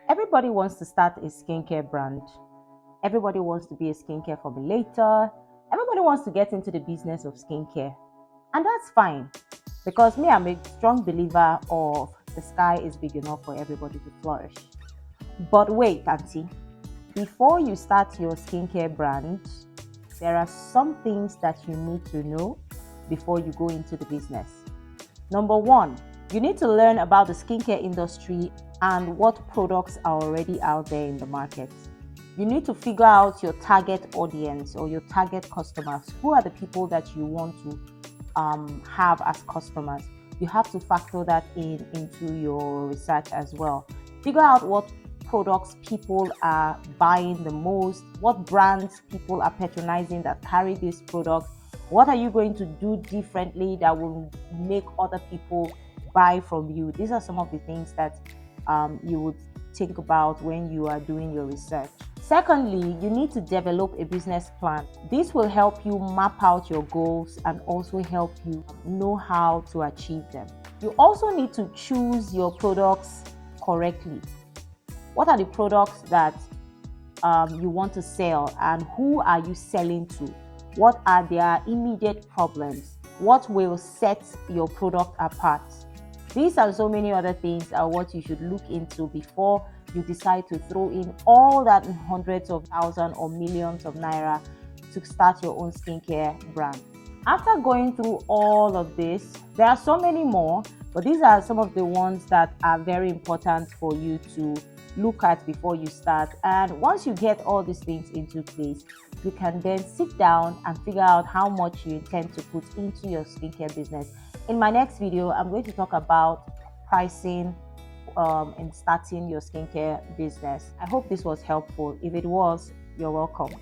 Everybody wants to start a skincare brand. Everybody wants to be a skincare formulator. Everybody wants to get into the business of skincare. And that's fine because me, I'm a strong believer of the sky is big enough for everybody to flourish. But wait, Auntie, before you start your skincare brand, there are some things that you need to know before you go into the business. Number one, you need to learn about the skincare industry and what products are already out there in the market. You need to figure out your target audience or your target customers. Who are the people that you want to have as customers? You have to factor that into your research as well. Figure out what products people are buying the most, what brands people are patronizing that carry this product. What are you going to do differently that will make other people buy from you? These are some of the things that you would think about when you are doing your research. Secondly, you need to develop a business plan. This will help you map out your goals and also help you know how to achieve them. You also need to choose your products correctly. What are the products that you want to sell and who are you selling to? What are their immediate problems? What will set your product apart? These and so many other things are what you should look into before you decide to throw in all that hundreds of thousands or millions of naira to start your own skincare brand. After going through all of this, there are so many more, but these are some of the ones that are very important for you to look at before you start. And once you get all these things into place, you can then sit down and figure out how much you intend to put into your skincare business. In my next video, I'm going to talk about pricing and starting your skincare business. I hope this was helpful. If it was, you're welcome.